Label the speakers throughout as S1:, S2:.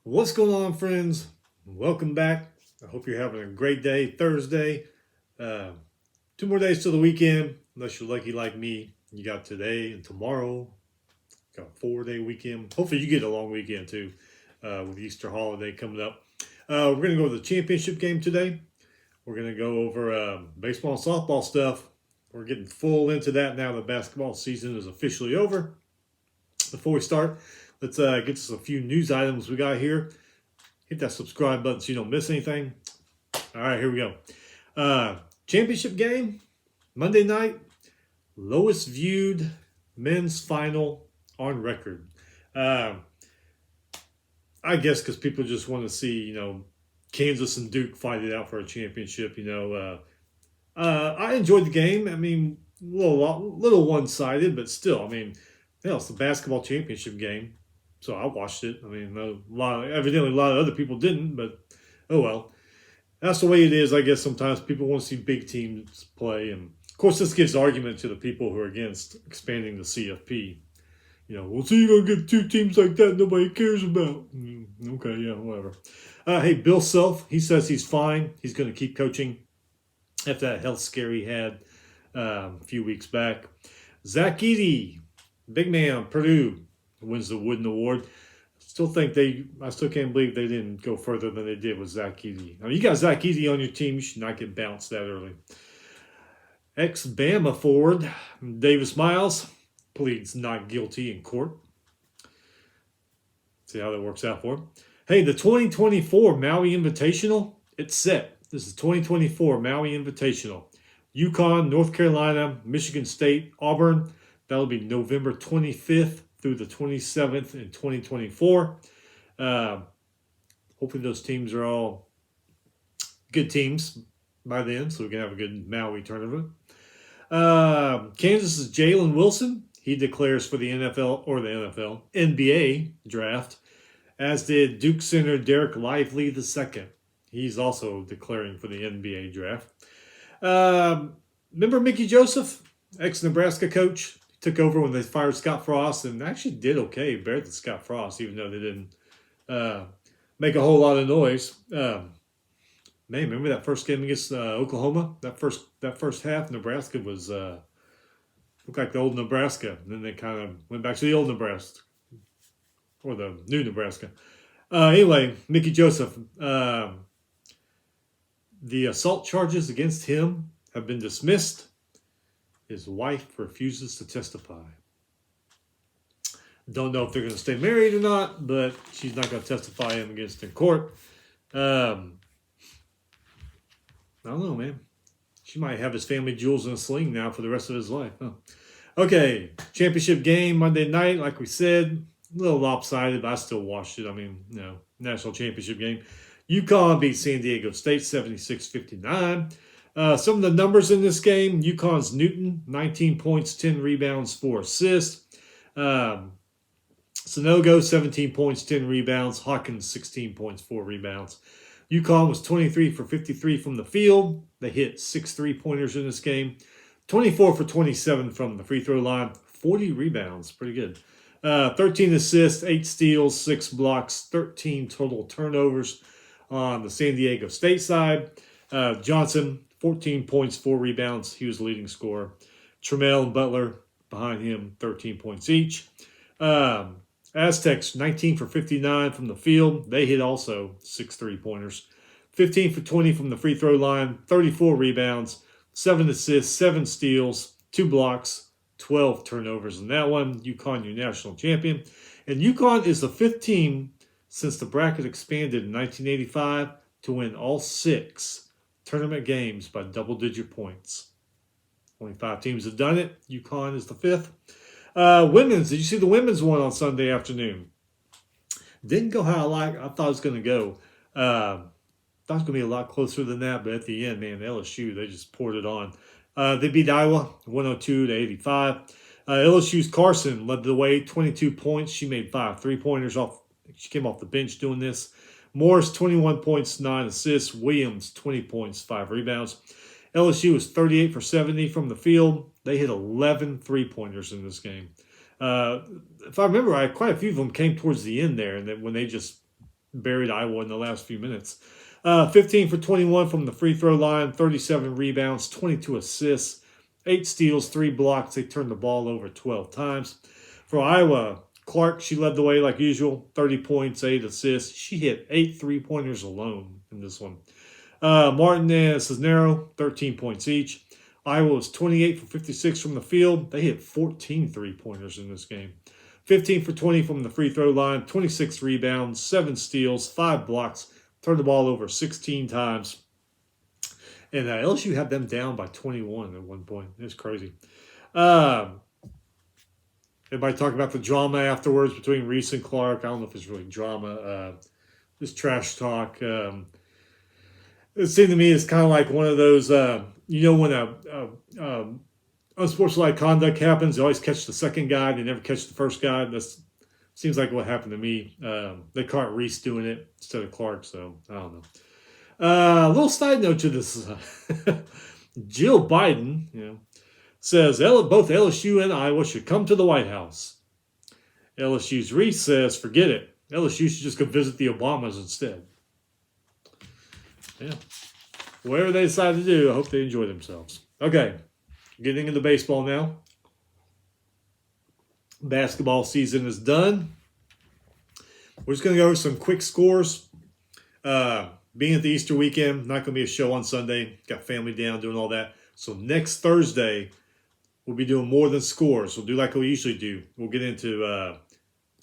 S1: What's going on, friends? Welcome back. I hope you're having a great day. Thursday. Uh, 2 more days to the weekend. Unless you're lucky like me, you got today and tomorrow. Got a 4-day weekend. Hopefully, you get a long weekend too, with Easter holiday coming up. We're gonna go to the championship game today. We're gonna go over baseball and softball stuff. We're getting full into that now. The basketball season is officially over. Before we start, let's get to a few news items we got here. Hit that subscribe button so you don't miss anything. All right, here we go. Championship game, Monday night, lowest viewed men's final on record. Uh, I guess because people just want to see, Kansas and Duke fight it out for a championship. I enjoyed the game. I mean, little one sided, but still, I mean, it's the basketball championship game, so I watched it. I mean, evidently a lot of other people didn't, but oh well. That's the way it is, I guess. Sometimes people want to see big teams play, and of course, this gives argument to the people who are against expanding the CFP. Well, so you're gonna get two teams like that nobody cares about. Okay, yeah, whatever. Hey, Bill Self, he says he's fine. He's going to keep coaching after that health scare he had a few weeks back. Zach Edey, big man, Purdue, wins the Wooden Award. I still can't believe they didn't go further than they did with Zach Edey. I mean, you got Zach Edey on your team, you should not get bounced that early. Ex-Bama forward Davis Miles pleads not guilty in court. See how that works out for him. Hey, the 2024 Maui Invitational, it's set. This is 2024 Maui Invitational. UConn, North Carolina, Michigan State, Auburn. That'll be November 25th through the 27th in 2024. Hopefully those teams are all good teams by then, so we can have a good Maui tournament. Kansas's Jalen Wilson, he declares for the NBA draft, as did Duke center Derek Lively II. He's also declaring for the NBA draft. Remember Mickey Joseph, ex-Nebraska coach? He took over when they fired Scott Frost and actually did okay, better than Scott Frost, even though they didn't make a whole lot of noise. Man, remember that first game against Oklahoma? That first half, Nebraska was looked like the old Nebraska. And then they kind of went back to the old Nebraska, or the new Nebraska. Anyway, Mickey Joseph, the assault charges against him have been dismissed. His wife refuses to testify. Don't know if they're going to stay married or not, but she's not going to testify him against in court. I don't know, man. She might have his family jewels in a sling now for the rest of his life. Huh? Okay, championship game Monday night, like we said, a little lopsided, but I still watched it. I mean, national championship game. UConn beat San Diego State 76-59. Some of the numbers in this game: UConn's Newton, 19 points, 10 rebounds, 4 assists. Sonogo, 17 points, 10 rebounds. Hawkins, 16 points, 4 rebounds. UConn was 23 for 53 from the field. They hit 6 3-pointers in this game. 24 for 27 from the free throw line. 40 rebounds. Pretty good. 13 assists, 8 steals, 6 blocks, 13 total turnovers on the San Diego State side. Johnson, 14 points, 4 rebounds. He was the leading scorer. Trammell and Butler behind him, 13 points each. Aztecs, 19 for 59 from the field. They hit also 6 3-pointers. 15 for 20 from the free throw line, 34 rebounds, 7 assists, 7 steals, 2 blocks, 12 turnovers in that one. UConn, your national champion. And UConn is the 5th team since the bracket expanded in 1985 to win all 6 tournament games by double-digit points. Only 5 teams have done it. UConn is the 5th. Women's, did you see the women's one on Sunday afternoon? Didn't go how I thought it was going to go. Thought it was going to be a lot closer than that, but at the end, man, LSU, they just poured it on. They beat Iowa 102-85. LSU's Carson led the way, 22 points. She made 5 3-pointers off. She came off the bench doing this. Morris, 21 points, 9 assists. Williams, 20 points, 5 rebounds. LSU was 38 for 70 from the field. They hit 11 3-pointers in this game. If I remember right, quite a few of them came towards the end there, and then when they just buried Iowa in the last few minutes. 15 for 21 from the free throw line, 37 rebounds, 22 assists, 8 steals, 3 blocks. They turned the ball over 12 times. For Iowa, Clark, she led the way like usual, 30 points, 8 assists. She hit 8 3-pointers alone in this one. Martin and Cisnero, 13 points each. Iowa was 28 for 56 from the field. They hit 14 3-pointers in this game. 15 for 20 from the free throw line, 26 rebounds, 7 steals, 5 blocks, turned the ball over 16 times. And LSU had them down by 21 at one point. It's crazy. Everybody talking about the drama afterwards between Reese and Clark. I don't know if it's really drama. Just trash talk. It seemed to me it's kind of like one of those, when a unsportsmanlike conduct happens, they always catch the second guy. They never catch the first guy. That seems like what happened to me. They caught Reese doing it instead of Clark, so I don't know. A little side note to this. Jill Biden, says both LSU and Iowa should come to the White House. LSU's Reese says, forget it. LSU should just go visit the Obamas instead. Yeah. Whatever they decide to do, I hope they enjoy themselves. Okay. Getting into baseball now. Basketball season is done. We're just going to go over some quick scores. Being at the Easter weekend, not going to be a show on Sunday. Got family down, doing all that. So next Thursday, we'll be doing more than scores. We'll do like we usually do. We'll get into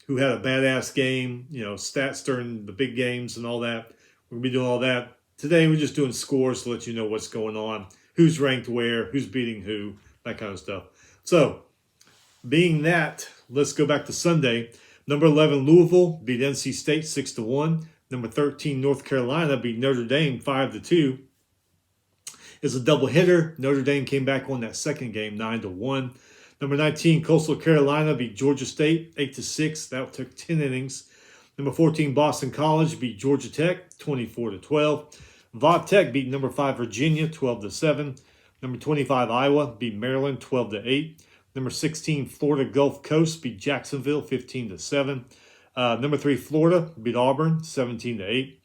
S1: who had a badass game, stats during the big games and all that. We'll be doing all that. Today, we're just doing scores to let you know what's going on, who's ranked where, who's beating who, that kind of stuff. So, being that, let's go back to Sunday. Number 11, Louisville beat NC State 6-1. Number 13, North Carolina beat Notre Dame 5-2. It's a doubleheader. Notre Dame came back on that second game 9-1. Number 19, Coastal Carolina beat Georgia State 8-6. That took 10 innings. Number 14, Boston College beat Georgia Tech 24-12. Va Tech beat number 5, Virginia 12-7. Number 25, Iowa beat Maryland 12-8. Number 16, Florida Gulf Coast beat Jacksonville 15-7. Number 3, Florida beat Auburn 17-8.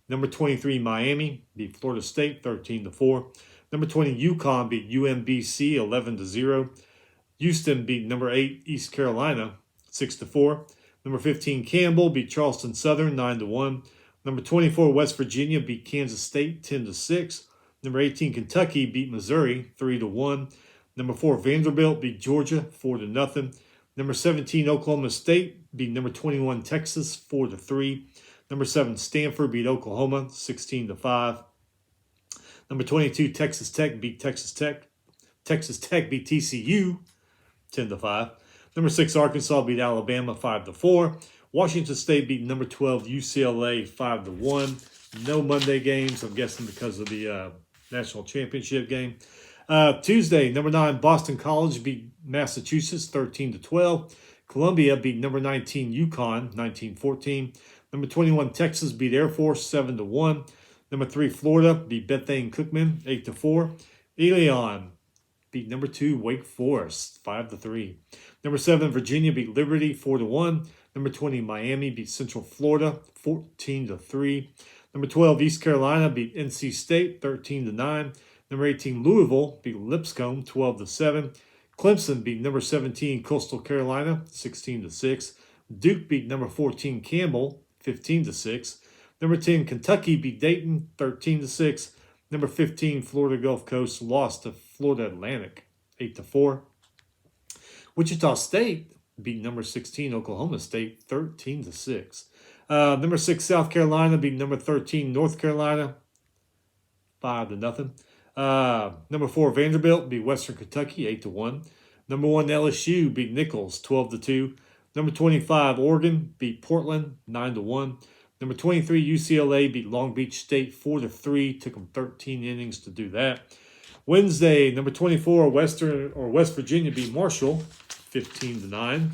S1: Number 23, Miami beat Florida State 13-4. Number 20, UConn beat UMBC 11-0. Houston beat number 8, East Carolina 6-4. Number 15, Campbell beat Charleston Southern 9-1. Number 24, West Virginia beat Kansas State 10-6. Number 18, Kentucky beat Missouri 3-1. Number 4, Vanderbilt beat Georgia 4-0. Number 17, Oklahoma State beat number 21, Texas 4-3. Number 7, Stanford beat Oklahoma 16-5. Number 22, Texas Tech beat Texas Tech. Texas Tech beat TCU 10-5. Number 6, Arkansas beat Alabama 5-4. Washington State beat number 12, UCLA 5-1. No Monday games, I'm guessing because of the national championship game. Tuesday, number 9, Boston College beat Massachusetts 13-12. Columbia beat number 19, UConn 19-14. Number 21, Texas beat Air Force 7-1. Number 3, Florida beat Bethune Cookman 8-4. Elon beat number 2, Wake Forest 5-3. Number 7, Virginia beat Liberty 4-1. Number 20, Miami beat Central Florida 14-3. Number 12, East Carolina beat NC State 13-9. Number 18, Louisville beat Lipscomb 12-7. Clemson beat number 17, Coastal Carolina 16-6. Duke beat number 14, Campbell 15-6. Number 10, Kentucky beat Dayton 13-6. Number 15, Florida Gulf Coast lost to Florida Atlantic 8-4. Wichita State beat number 16, Oklahoma State 13-6. Number 6, South Carolina beat number 13, North Carolina 5-0. Number 4, Vanderbilt beat Western Kentucky 8-1. Number 1, LSU beat Nicholls 12-2. Number 25, Oregon beat Portland 9-1. Number 23, UCLA beat Long Beach State 4-3. Took them 13 innings to do that. Wednesday, number 24, West Virginia beat Marshall 15-9.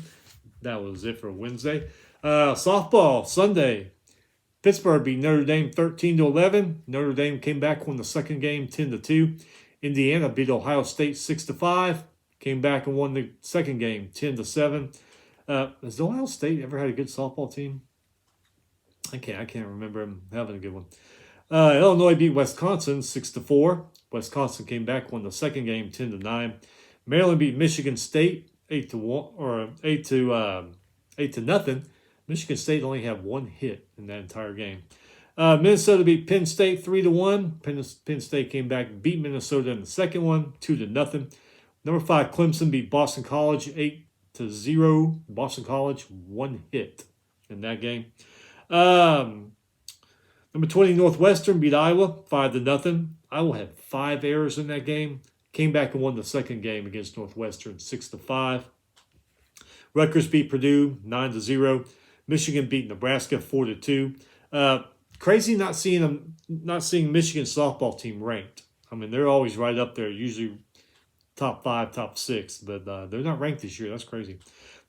S1: That was it for Wednesday. Softball, Sunday. Pittsburgh beat Notre Dame 13-11. Notre Dame came back, won the second game 10-2. Indiana beat Ohio State 6-5. Came back and won the second game 10-7. Has Ohio State ever had a good softball team? I can't remember him having a good one. Illinois beat Wisconsin 6-4. Wisconsin came back, won the second game 10-9. Maryland beat Michigan State 8-1 or 8-0. Michigan State only had one hit in that entire game. Minnesota beat Penn State 3-1. Penn State came back and beat Minnesota in the second one 2-0. Number 5 Clemson beat Boston College 8-0. Boston College one hit in that game. Number 20 Northwestern beat Iowa 5-0. Iowa had 5 errors in that game. Came back and won the second game against Northwestern 6-5. Rutgers beat Purdue 9-0. Michigan beat Nebraska 4-2. Crazy not seeing Michigan softball team ranked. I mean, they're always right up there, usually top 5, top 6, but they're not ranked this year. That's crazy.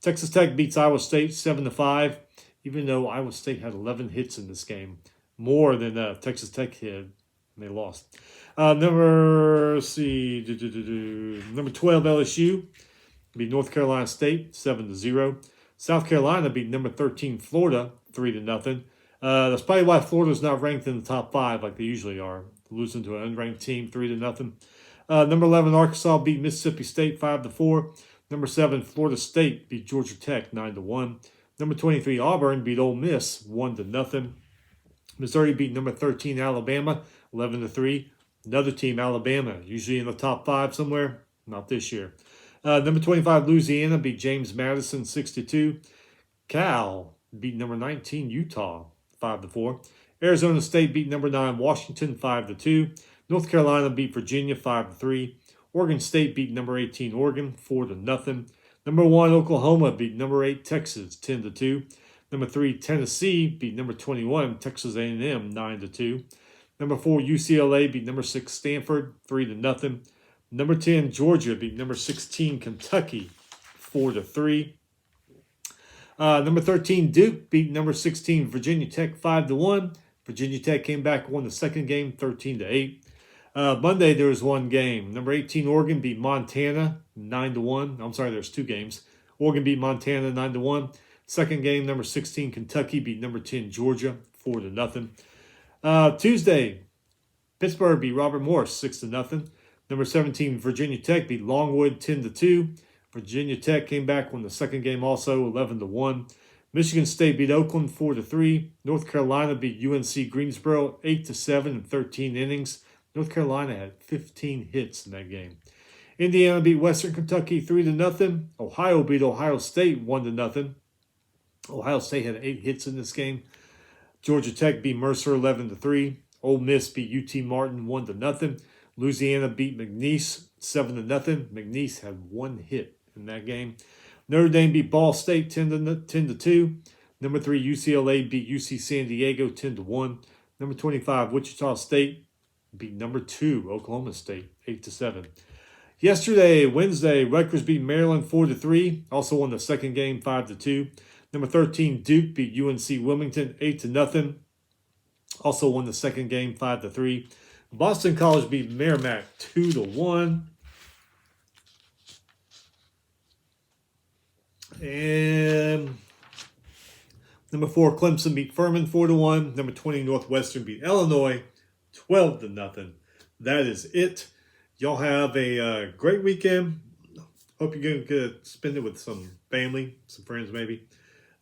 S1: Texas Tech beats Iowa State 7-5, even though Iowa State had 11 hits in this game, more than Texas Tech had, and they lost. Number 12 LSU beat North Carolina State 7-0. South Carolina beat number 13 Florida 3-0. That's probably why Florida's not ranked in the top 5 like they usually are, losing to an unranked team 3-0. Number 11 Arkansas beat Mississippi State 5-4. Number 7 Florida State beat Georgia Tech 9-1. Number 23 Auburn beat Ole Miss 1-0. Missouri beat number 13 Alabama 11-3. Another team, Alabama, usually in the top 5 somewhere. Not this year. Number 25 Louisiana beat James Madison 6-2. Cal beat number 19 Utah 5-4. Arizona State beat number 9 Washington 5-2. North Carolina beat Virginia 5-3. Oregon State beat number 18 Oregon 4-0. Number 1 Oklahoma beat number 8 Texas 10-2. Number 3 Tennessee beat number 21 Texas A&M 9-2. Number 4 UCLA beat number 6 Stanford 3-0. Number 10 Georgia beat number 16 Kentucky 4-3. Number 13 Duke beat number 16 Virginia Tech 5-1. Virginia Tech came back and won the second game 13-8. Monday there was one game. Number 18 Oregon beat Montana 9-1. I'm sorry, there's 2 games. Oregon beat Montana 9-1. Second game, number 16 Kentucky beat number 10 Georgia 4-0. Tuesday, Pittsburgh beat Robert Morris 6-0. Number 17 Virginia Tech beat Longwood 10-2. Virginia Tech came back, won the second game also 11-1. Michigan State beat Oakland 4-3. North Carolina beat UNC Greensboro 8-7 in 13 innings. North Carolina had 15 hits in that game. Indiana beat Western Kentucky 3-0. Ohio beat Ohio State 1-0. Ohio State had 8 hits in this game. Georgia Tech beat Mercer 11-3. Ole Miss beat UT Martin 1-0. Louisiana beat McNeese 7-0. McNeese had 1 hit in that game. Notre Dame beat Ball State 10-2. Number 3 UCLA beat UC San Diego 10-1. Number 25 Wichita State beat number 2 Oklahoma State 8-7. Yesterday, Wednesday, Rutgers beat Maryland 4-3. Also won the second game 5-2. Number 13 Duke beat UNC Wilmington 8-0. Also won the second game 5-3. Boston College beat Merrimack 2-1. And number 4 Clemson beat Furman 4-1. Number 20 Northwestern beat Illinois 12-0. That is it. Y'all have a great weekend. Hope you're going to spend it with some family, some friends maybe.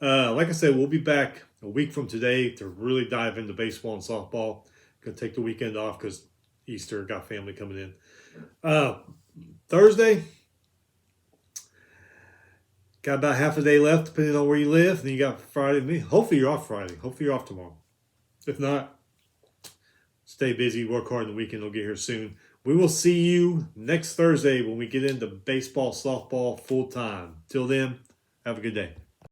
S1: Like I said, we'll be back a week from today to really dive into baseball and softball. Going to take the weekend off because Easter, got family coming in. Thursday, got about half a day left depending on where you live. Then you got Friday. Hopefully you're off Friday. Hopefully you're off tomorrow. If not, stay busy, work hard on the weekend. We'll get here soon. We will see you next Thursday when we get into baseball, softball full time. Till then, have a good day.